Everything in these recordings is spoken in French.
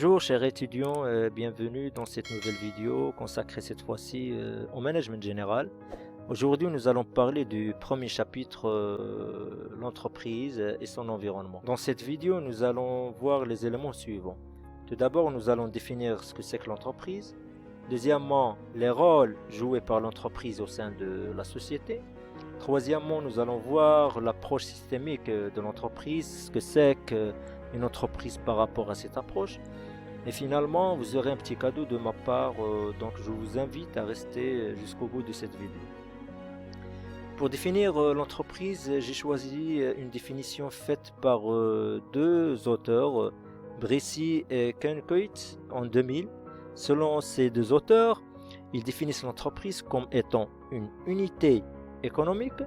Bonjour chers étudiants, bienvenue dans cette nouvelle vidéo consacrée cette fois-ci au management général. Aujourd'hui nous allons parler du premier chapitre, l'entreprise et son environnement. Dans cette vidéo nous allons voir les éléments suivants. Tout d'abord nous allons définir ce que c'est que l'entreprise. Deuxièmement, les rôles joués par l'entreprise au sein de la société. Troisièmement, nous allons voir l'approche systémique de l'entreprise, ce que c'est qu'une entreprise par rapport à cette approche. Et finalement, vous aurez un petit cadeau de ma part, donc je vous invite à rester jusqu'au bout de cette vidéo. Pour définir l'entreprise, j'ai choisi une définition faite par deux auteurs, Bressi et Kenkoit, en 2000. Selon ces deux auteurs, ils définissent l'entreprise comme étant une unité économique,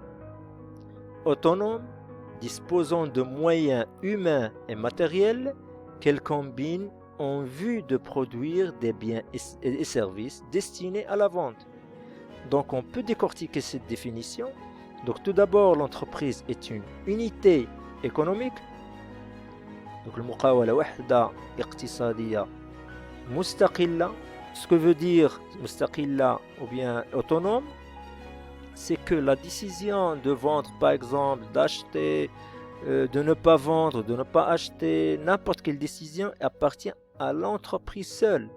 autonome, disposant de moyens humains et matériels qu'elle combine en vue de produire des biens et services destinés à la vente. Donc on peut décortiquer cette définition. Donc tout d'abord, l'entreprise est une unité économique. Donc le muqawala wahda iqtisadiyya mustaqilla. Ce que veut dire mustaqilla ou bien autonome, c'est que la décision de vendre, par exemple, d'acheter, de ne pas vendre, de ne pas acheter, n'importe quelle décision appartient à l'entreprise seule.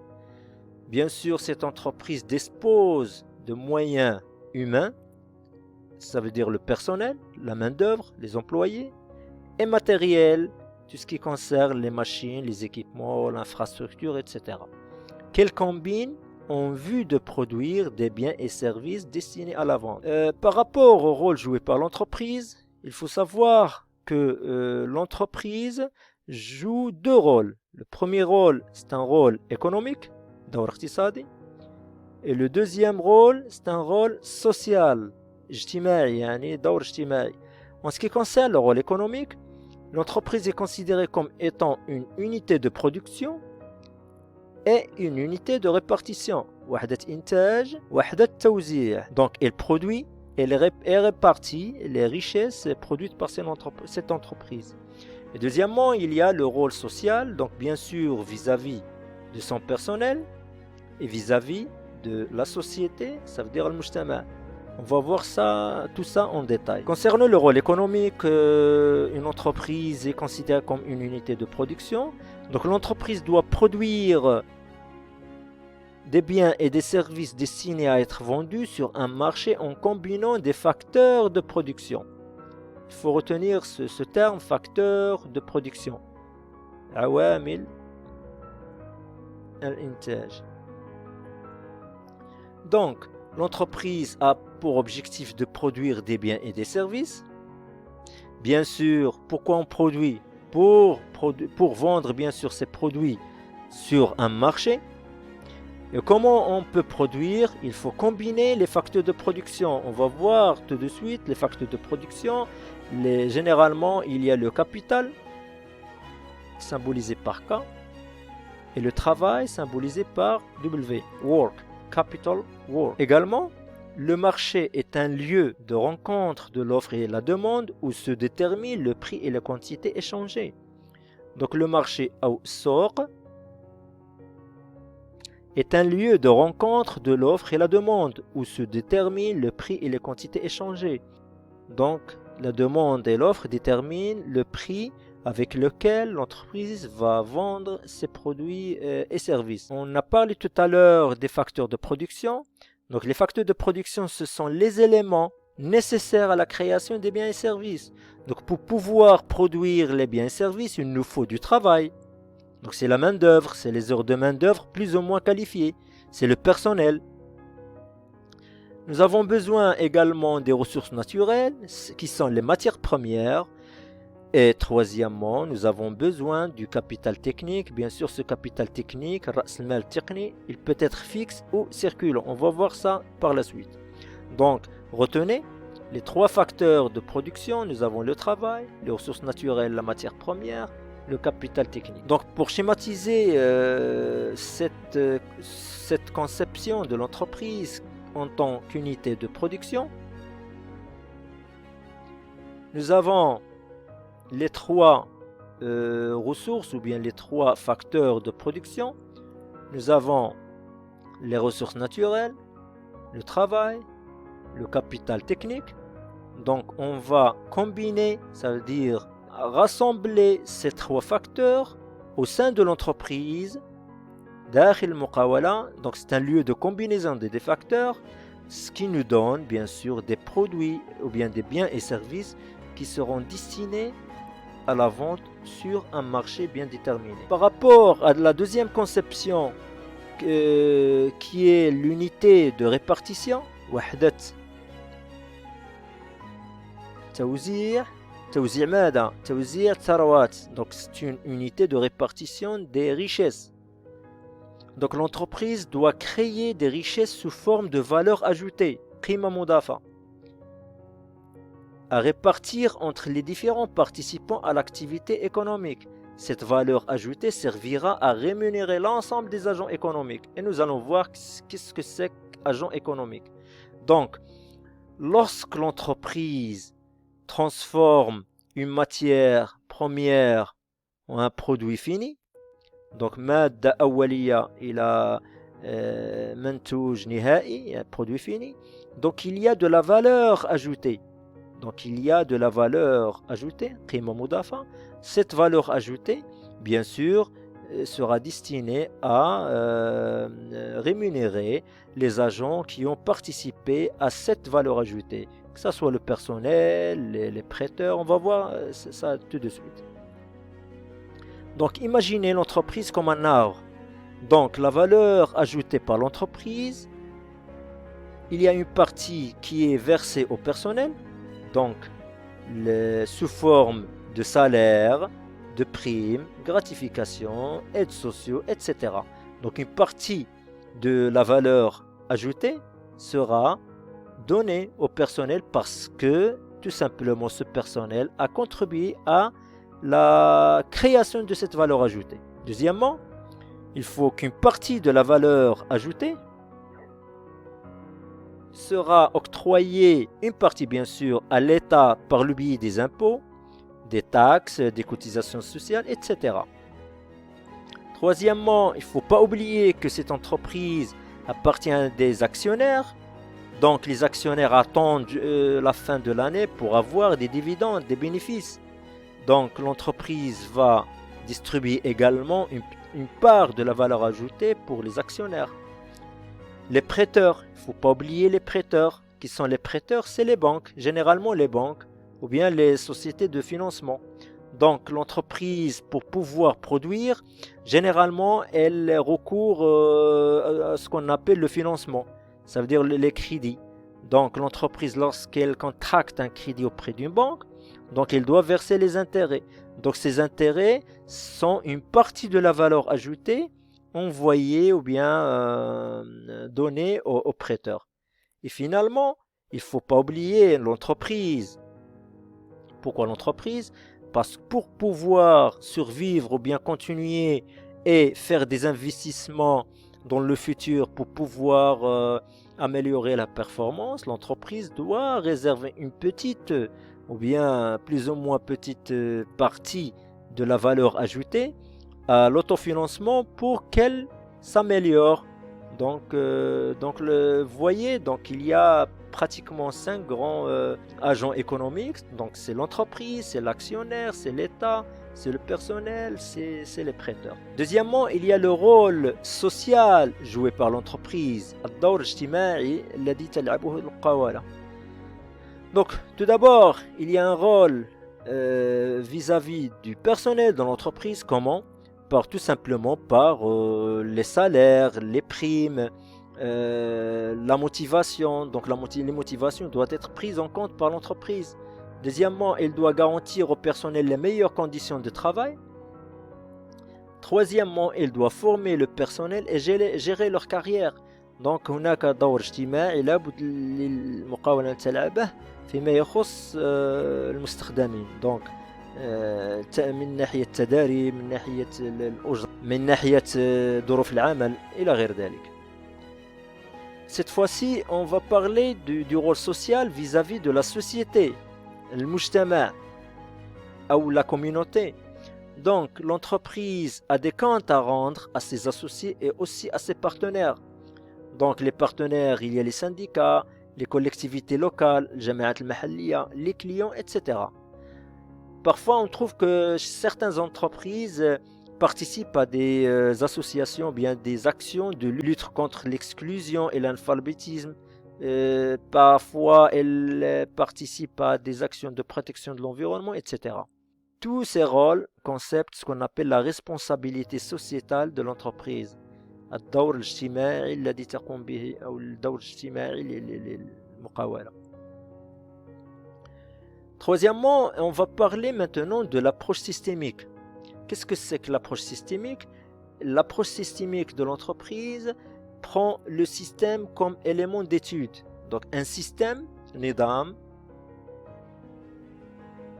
Bien sûr, cette entreprise dispose de moyens humains, ça veut dire le personnel, la main-d'œuvre, les employés, et matériel, tout ce qui concerne les machines, les équipements, l'infrastructure, etc. Qu'elle combine en vue de produire des biens et services destinés à la vente. Par rapport au rôle joué par l'entreprise, il faut savoir que l'entreprise joue deux rôles. Le premier rôle, c'est un rôle économique, دور اقتصادي, et le deuxième rôle, c'est un rôle social, اجتماعي, يعني دور اجتماعي. En ce qui concerne le rôle économique, l'entreprise est considérée comme étant une unité de production et une unité de répartition. وحدة إنتاج, وحدة توزيع. Donc elle produit et répartit les richesses produites par cette entreprise. Et deuxièmement, il y a le rôle social, donc bien sûr vis-à-vis de son personnel et vis-à-vis de la société, ça veut dire le mujtama. On va voir tout ça en détail. Concernant le rôle économique, une entreprise est considérée comme une unité de production. Donc l'entreprise doit produire des biens et des services destinés à être vendus sur un marché en combinant des facteurs de production. Il faut retenir ce terme, facteur de production. عوامل الإنتاج. Donc, l'entreprise a pour objectif de produire des biens et des services. Bien sûr, pourquoi on produit? Pour vendre bien sûr ces produits sur un marché. Et comment on peut produire? Il faut combiner les facteurs de production. On va voir tout de suite les facteurs de production. Généralement, il y a le capital, symbolisé par K, et le travail, symbolisé par W, work, capital, work. Également, le marché est un lieu de rencontre de l'offre et la demande où se détermine le prix et la quantité échangées. Donc le marché, au sort, est un lieu de rencontre de l'offre et la demande où se détermine le prix et les quantités échangées. Donc, la demande et l'offre déterminent le prix avec lequel l'entreprise va vendre ses produits et services. On a parlé tout à l'heure des facteurs de production. Donc, les facteurs de production, ce sont les éléments nécessaires à la création des biens et services. Donc, pour pouvoir produire les biens et services, il nous faut du travail. Donc c'est la main-d'œuvre, c'est les heures de main-d'œuvre plus ou moins qualifiées, c'est le personnel. Nous avons besoin également des ressources naturelles, qui sont les matières premières. Et troisièmement, nous avons besoin du capital technique. Bien sûr, ce capital technique, رأس المال التقني, il peut être fixe ou circulant. On va voir ça par la suite. Donc, retenez les trois facteurs de production. Nous avons le travail, les ressources naturelles, la matière première, le capital technique. Donc pour schématiser cette conception de l'entreprise en tant qu'unité de production, nous avons les trois ressources ou bien les trois facteurs de production. Nous avons les ressources naturelles, le travail, le capital technique. Donc on va combiner, ça veut dire rassembler ces trois facteurs au sein de l'entreprise. Donc c'est un lieu de combinaison des facteurs, ce qui nous donne bien sûr des produits ou bien des biens et services qui seront destinés à la vente sur un marché bien déterminé. Par rapport à la deuxième conception qui est l'unité de répartition, وحدة توزيع ثروات. Donc c'est une unité de répartition des richesses. Donc l'entreprise doit créer des richesses sous forme de valeur ajoutée, قيمة مضافة, à répartir entre les différents participants à l'activité économique. Cette valeur ajoutée servira à rémunérer l'ensemble des agents économiques. Et nous allons voir qu'est-ce que c'est qu'agent économique. Donc, lorsque l'entreprise transforme une matière première en un produit fini, donc مادة أولية إلى منتوج نهائي, un produit fini, donc il y a de la valeur ajoutée. Donc il y a de la valeur ajoutée, قيمة مضافة. Cette valeur ajoutée, bien sûr, sera destinée à rémunérer les agents qui ont participé à cette valeur ajoutée, que ce soit le personnel, les prêteurs, on va voir ça tout de suite. Donc imaginez l'entreprise comme un arbre. Donc la valeur ajoutée par l'entreprise, il y a une partie qui est versée au personnel, donc sous forme de salaire, de primes, gratifications, aides sociaux, etc. Donc une partie de la valeur ajoutée sera donnée au personnel parce que tout simplement ce personnel a contribué à la création de cette valeur ajoutée. Deuxièmement, il faut qu'une partie de la valeur ajoutée sera octroyée, une partie bien sûr, à l'État par le biais des impôts, des taxes, des cotisations sociales, etc. Troisièmement, il ne faut pas oublier que cette entreprise appartient à des actionnaires. Donc les actionnaires attendent la fin de l'année pour avoir des dividendes, des bénéfices. Donc l'entreprise va distribuer également une part de la valeur ajoutée pour les actionnaires. Les prêteurs, il ne faut pas oublier les prêteurs. Qui sont les prêteurs? C'est les banques, généralement les banques ou bien les sociétés de financement. Donc l'entreprise, pour pouvoir produire, généralement elle recourt à ce qu'on appelle le financement. Ça veut dire les crédits. Donc l'entreprise, lorsqu'elle contracte un crédit auprès d'une banque, donc elle doit verser les intérêts. Donc ces intérêts sont une partie de la valeur ajoutée envoyée ou bien donnée aux prêteurs. Et finalement, il ne faut pas oublier l'entreprise. Pourquoi l'entreprise? Parce que pour pouvoir survivre ou bien continuer et faire des investissements dans le futur pour pouvoir améliorer la performance, l'entreprise doit réserver une petite ou bien plus ou moins petite partie de la valeur ajoutée à l'autofinancement pour qu'elle s'améliore. Donc vous voyez, donc il y a pratiquement 5 grands agents économiques. Donc c'est l'entreprise, c'est l'actionnaire, c'est l'État, c'est le personnel, c'est les prêteurs. Deuxièmement, il y a le rôle social joué par l'entreprise. الدور الاجتماعي الذي تلعبه القوالة. Donc tout d'abord, il y a un rôle vis-à-vis du personnel dans l'entreprise. Comment? Tout simplement par les salaires, les primes, la motivation. Donc les motivations doivent être prises en compte par l'entreprise. Deuxièmement, il doit garantir au personnel les meilleures conditions de travail. Troisièmement, il doit former le personnel et gérer leur carrière. Donc هناك دور اجتماعي لابد للمقاولة تلعبه فيما يخص المستخدمين. Donc من ناحية التداري، من ناحية الأجرة، من ناحية ظروف العمل إلى غير ذلك. Cette fois-ci, on va parler du rôle social vis-à-vis de la société, المجتمع أو la communauté. Donc, l'entreprise a des comptes à rendre à ses associés et aussi à ses partenaires. Donc, les partenaires, il y a les syndicats, les collectivités locales, Jamaat al-Mahalliya, les clients, etc. Parfois, on trouve que certaines entreprises participent à des associations, bien des actions de lutte contre l'exclusion et l'analphabétisme. Parfois, elles participent à des actions de protection de l'environnement, etc. Tous ces rôles conceptent ce qu'on appelle la responsabilité sociétale de l'entreprise. الدور الاجتماعي الذي تقوم به أو الدور الاجتماعي للمقاولة. Troisièmement, on va parler maintenant de l'approche systémique. Qu'est-ce que c'est que l'approche systémique? L'approche systémique de l'entreprise prend le système comme élément d'étude. Donc un système, nidam,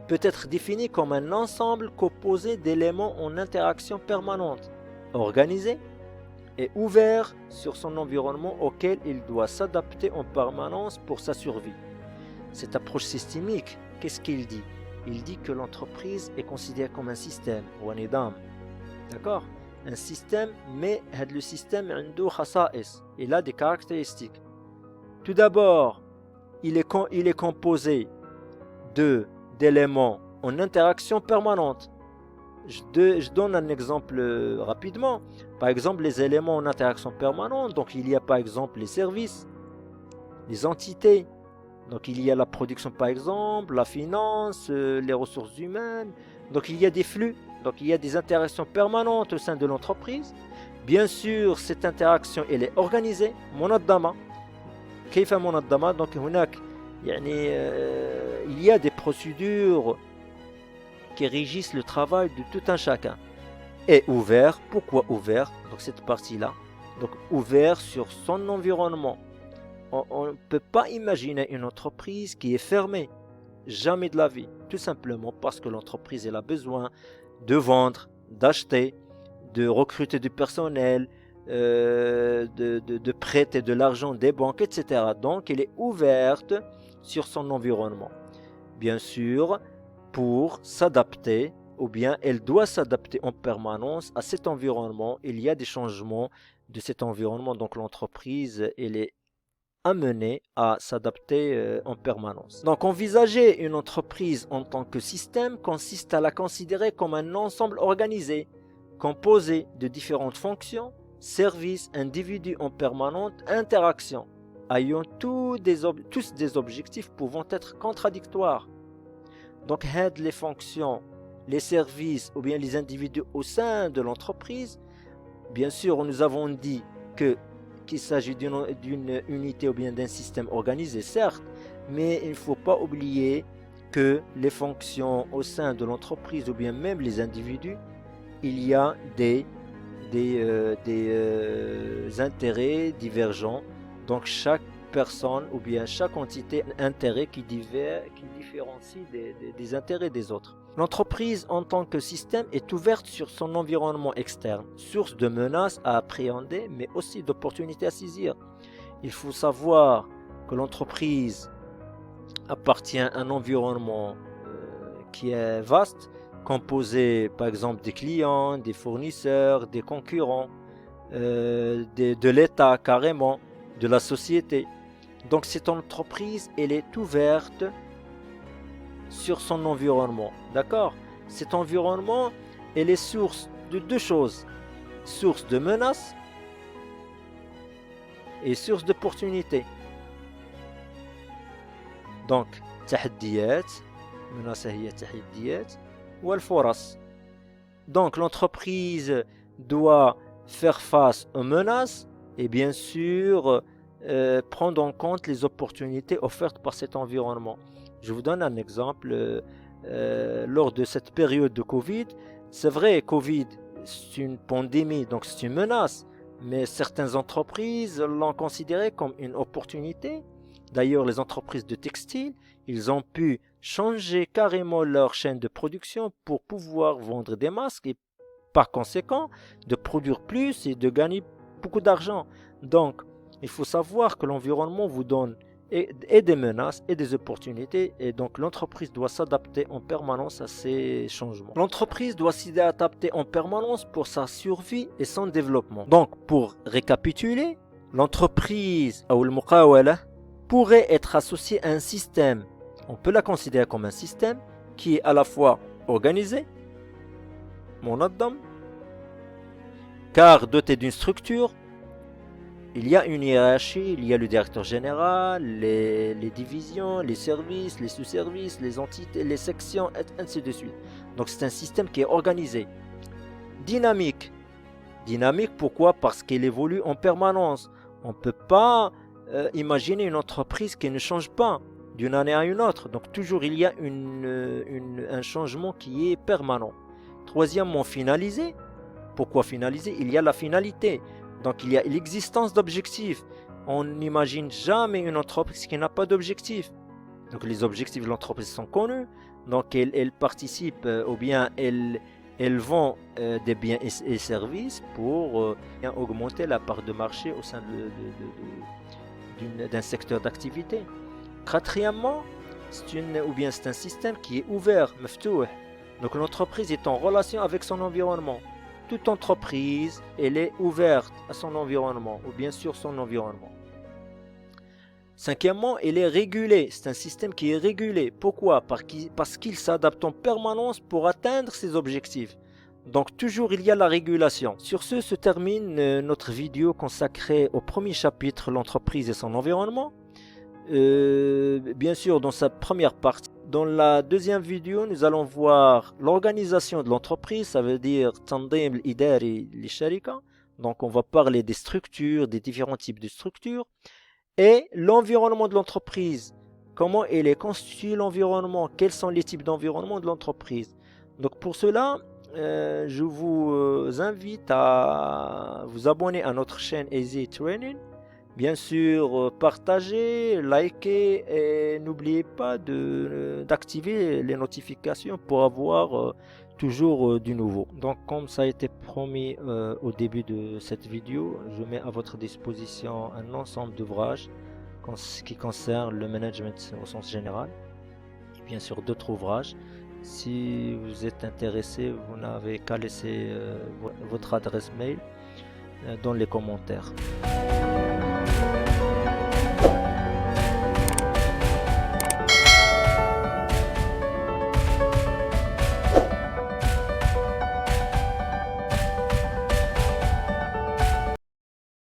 peut être défini comme un ensemble composé d'éléments en interaction permanente, organisé et ouvert sur son environnement auquel il doit s'adapter en permanence pour sa survie. Cette approche systémique, qu'est-ce qu'il dit? Il dit que l'entreprise est considérée comme un système, ou un nidam. D'accord? Un système, mais le système il a des caractéristiques. Tout d'abord, il est composé d'éléments en interaction permanente. Je donne un exemple rapidement. Par exemple, les éléments en interaction permanente. Donc, il y a par exemple les services, les entités. Donc, il y a la production par exemple, la finance, les ressources humaines. Donc, il y a des flux. Donc, il y a des interactions permanentes au sein de l'entreprise. Bien sûr, cette interaction, elle est organisée. Monaddama. كيف منظمة. Donc, il y a des procédures qui régissent le travail de tout un chacun. Et ouvert, pourquoi ouvert? Donc cette partie-là, donc ouvert sur son environnement. On ne peut pas imaginer une entreprise qui est fermée, jamais de la vie, tout simplement parce que l'entreprise elle a besoin de vendre, d'acheter, de recruter du personnel, de prêter de l'argent des banques, etc. Donc elle est ouverte sur son environnement. Bien sûr, pour s'adapter, ou bien elle doit s'adapter en permanence à cet environnement. Il y a des changements de cet environnement, donc l'entreprise elle est amenée à s'adapter en permanence. Donc envisager une entreprise en tant que système consiste à la considérer comme un ensemble organisé, composé de différentes fonctions, services, individus en permanente interaction, ayant tous des objectifs pouvant être contradictoires. Donc, les fonctions, les services ou bien les individus au sein de l'entreprise, bien sûr, nous avons dit qu'il s'agit d'une unité ou bien d'un système organisé, certes, mais il ne faut pas oublier que les fonctions au sein de l'entreprise ou bien même les individus, il y a des intérêts divergents. Donc, chaque personne ou bien chaque entité a un intérêt qui différencie des intérêts des autres. L'entreprise en tant que système est ouverte sur son environnement externe, source de menaces à appréhender mais aussi d'opportunités à saisir. Il faut savoir que l'entreprise appartient à un environnement qui est vaste, composé par exemple des clients, des fournisseurs, des concurrents, de l'État carrément, de la société. Donc cette entreprise, elle est ouverte sur son environnement. D'accord? Cet environnement, elle est source de deux choses. Source de menaces et source d'opportunités. Donc, تحديات, menaces هي تحديات, والفرص. Donc l'entreprise doit faire face aux menaces et bien sûr prendre en compte les opportunités offertes par cet environnement. Je vous donne un exemple. Lors de cette période de Covid, c'est vrai, Covid, c'est une pandémie, donc c'est une menace, mais certaines entreprises l'ont considéré comme une opportunité. D'ailleurs, les entreprises de textile, ils ont pu changer carrément leur chaîne de production pour pouvoir vendre des masques et par conséquent de produire plus et de gagner beaucoup d'argent. Donc, il faut savoir que l'environnement vous donne et des menaces et des opportunités, et donc l'entreprise doit s'adapter en permanence à ces changements. L'entreprise doit s'y adapter en permanence pour sa survie et son développement. Donc pour récapituler, l'entreprise ou le muqawala pourrait être associée à un système, on peut la considérer comme un système qui est à la fois organisé, monaddam, car doté d'une structure. Il y a une hiérarchie, il y a le directeur général, les divisions, les services, les sous-services, les entités, les sections, et ainsi de suite. Donc c'est un système qui est organisé. Dynamique. Dynamique, pourquoi? Parce qu'il évolue en permanence. On ne peut pas imaginer une entreprise qui ne change pas d'une année à une autre. Donc toujours il y a un changement qui est permanent. Troisièmement, finalisé. Pourquoi finaliser? Il y a la finalité. Donc il y a l'existence d'objectifs. On n'imagine jamais une entreprise qui n'a pas d'objectifs. Donc les objectifs de l'entreprise sont connus. Donc elle participe ou bien elle vend des biens et services pour augmenter la part de marché au sein d'un secteur d'activité. Quatrièmement, c'est un système qui est ouvert, مفتوح. Donc l'entreprise est en relation avec son environnement. Toute entreprise, elle est ouverte à son environnement, ou bien sûr son environnement. Cinquièmement, elle est régulée. C'est un système qui est régulé. Pourquoi? Parce qu'il s'adapte en permanence pour atteindre ses objectifs. Donc toujours il y a la régulation. Sur ce se termine notre vidéo consacrée au premier chapitre, l'entreprise et son environnement. Bien sûr dans sa première partie. Dans la deuxième vidéo, nous allons voir l'organisation de l'entreprise, ça veut dire tandim l'idari li sharika. Donc on va parler des structures, des différents types de structures et l'environnement de l'entreprise. Comment il est constitué l'environnement, quels sont les types d'environnement de l'entreprise. Donc pour cela, je vous invite à vous abonner à notre chaîne Easy Training. Bien sûr, partagez, likez et n'oubliez pas d'activer les notifications pour avoir toujours du nouveau. Donc comme ça a été promis au début de cette vidéo, je mets à votre disposition un ensemble d'ouvrages qui concernent le management au sens général. Et bien sûr d'autres ouvrages. Si vous êtes intéressé, vous n'avez qu'à laisser votre adresse mail dans les commentaires.